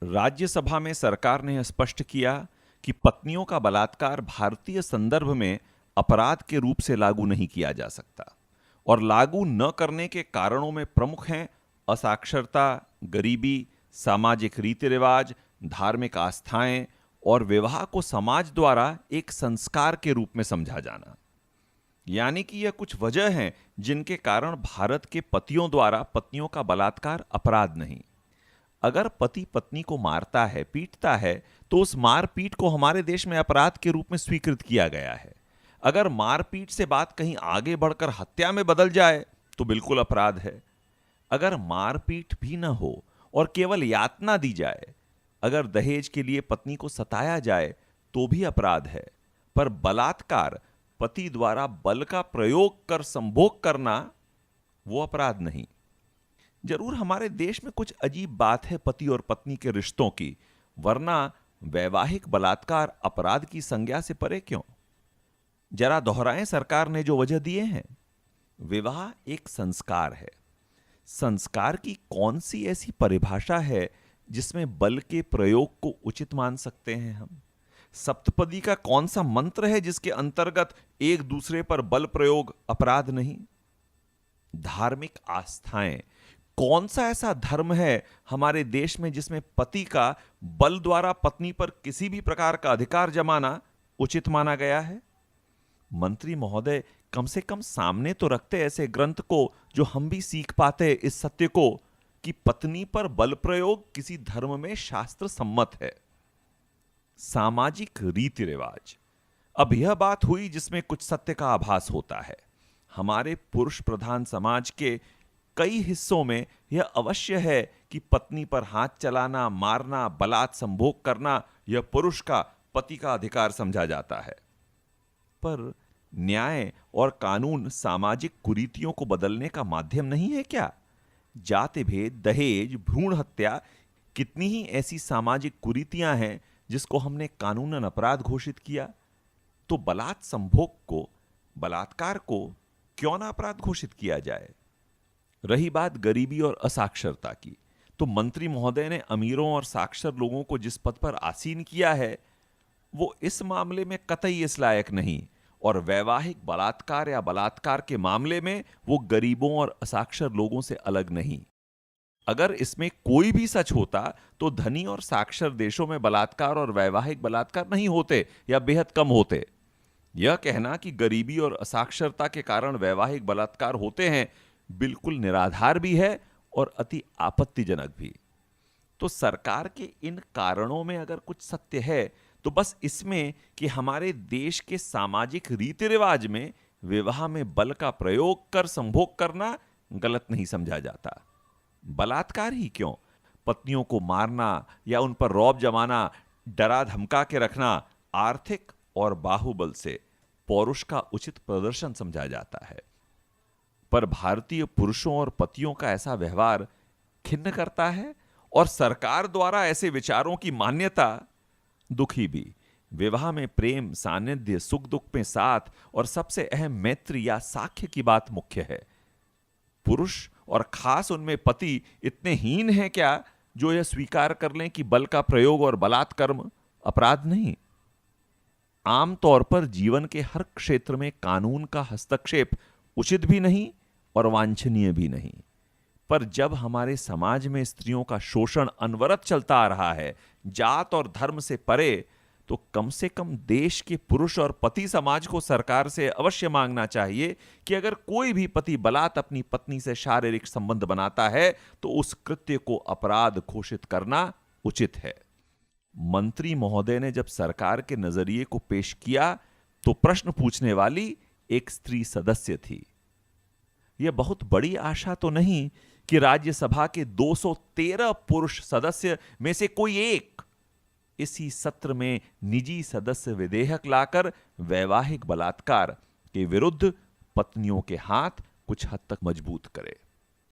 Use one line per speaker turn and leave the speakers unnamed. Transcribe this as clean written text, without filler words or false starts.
राज्यसभा में सरकार ने स्पष्ट किया कि पत्नियों का बलात्कार भारतीय संदर्भ में अपराध के रूप से लागू नहीं किया जा सकता और लागू न करने के कारणों में प्रमुख हैं असाक्षरता, गरीबी, सामाजिक रीति रिवाज, धार्मिक आस्थाएं और विवाह को समाज द्वारा एक संस्कार के रूप में समझा जाना। यानी कि यह कुछ वजह हैं जिनके कारण भारत के पतियों द्वारा पत्नियों का बलात्कार अपराध नहीं। अगर पति पत्नी को मारता है, पीटता है, तो उस मारपीट को हमारे देश में अपराध के रूप में स्वीकृत किया गया है। अगर मारपीट से बात कहीं आगे बढ़कर हत्या में बदल जाए तो बिल्कुल अपराध है। अगर मारपीट भी न हो और केवल यातना दी जाए, अगर दहेज के लिए पत्नी को सताया जाए तो भी अपराध है। पर बलात्कार, पति द्वारा बल का प्रयोग कर संभोग करना, वो अपराध नहीं। जरूर हमारे देश में कुछ अजीब बात है पति और पत्नी के रिश्तों की, वरना वैवाहिक बलात्कार अपराध की संज्ञा से परे क्यों? जरा दोहराएं सरकार ने जो वजह दिए हैं। विवाह एक संस्कार है। संस्कार की कौन सी ऐसी परिभाषा है जिसमें बल के प्रयोग को उचित मान सकते हैं हम? सप्तपदी का कौन सा मंत्र है जिसके अंतर्गत एक दूसरे पर बल प्रयोग अपराध नहीं? धार्मिक आस्थाएं, कौन सा ऐसा धर्म है हमारे देश में जिसमें पति का बल द्वारा पत्नी पर किसी भी प्रकार का अधिकार जमाना उचित माना गया है? मंत्री महोदय, कम से कम सामने तो रखते ऐसे ग्रंथ को जो हम भी सीख पाते इस सत्य को कि पत्नी पर बल प्रयोग किसी धर्म में शास्त्र सम्मत है। सामाजिक रीति रिवाज, अब यह बात हुई जिसमें कुछ सत्य का आभास होता है। हमारे पुरुष प्रधान समाज के कई हिस्सों में यह अवश्य है कि पत्नी पर हाथ चलाना, मारना, बलात् संभोग करना यह पुरुष का, पति का अधिकार समझा जाता है। पर न्याय और कानून सामाजिक कुरीतियों को बदलने का माध्यम नहीं है क्या? जाति भेद, दहेज, भ्रूण हत्या, कितनी ही ऐसी सामाजिक कुरीतियां हैं जिसको हमने कानूनन अपराध घोषित किया। तो बलात् संभोग को, बलात्कार को क्यों ना अपराध घोषित किया जाए? रही बात गरीबी और असाक्षरता की, तो मंत्री महोदय ने अमीरों और साक्षर लोगों को जिस पद पर आसीन किया है वो इस मामले में कतई इस लायक नहीं, और वैवाहिक बलात्कार या बलात्कार के मामले में वो गरीबों और असाक्षर लोगों से अलग नहीं। अगर इसमें कोई भी सच होता तो धनी और साक्षर देशों में बलात्कार और वैवाहिक बलात्कार नहीं होते या बेहद कम होते। यह कहना कि गरीबी और असाक्षरता के कारण वैवाहिक बलात्कार होते हैं बिल्कुल निराधार भी है और अति आपत्तिजनक भी। तो सरकार के इन कारणों में अगर कुछ सत्य है तो बस इसमें कि हमारे देश के सामाजिक रीति रिवाज में विवाह में बल का प्रयोग कर संभोग करना गलत नहीं समझा जाता। बलात्कार ही क्यों, पत्नियों को मारना या उन पर रौब जमाना, डरा धमका के रखना आर्थिक और बाहुबल से पौरुष का उचित प्रदर्शन समझा जाता है। पर भारतीय पुरुषों और पतियों का ऐसा व्यवहार खिन्न करता है और सरकार द्वारा ऐसे विचारों की मान्यता दुखी भी। विवाह में प्रेम, सानिध्य, सुख दुख में साथ और सबसे अहम मैत्री या साख्य की बात मुख्य है। पुरुष और खास उनमें पति इतने हीन हैं क्या जो यह स्वीकार कर लें कि बल का प्रयोग और बलात्कर्म अपराध नहीं? आमतौर पर जीवन के हर क्षेत्र में कानून का हस्तक्षेप उचित भी नहीं और वांछनीय भी नहीं। पर जब हमारे समाज में स्त्रियों का शोषण अनवरत चलता आ रहा है, जात और धर्म से परे, तो कम से कम देश के पुरुष और पति समाज को सरकार से अवश्य मांगना चाहिए कि अगर कोई भी पति बलात् अपनी पत्नी से शारीरिक संबंध बनाता है तो उस कृत्य को अपराध घोषित करना उचित है। मंत्री महोदय ने जब सरकार के नजरिए को पेश किया तो प्रश्न पूछने वाली एक स्त्री सदस्य थी। यह बहुत बड़ी आशा तो नहीं कि राज्यसभा के 213 पुरुष सदस्य में से कोई एक इसी सत्र में निजी सदस्य विधेयक लाकर वैवाहिक बलात्कार के विरुद्ध पत्नियों के हाथ कुछ हद तक मजबूत करे।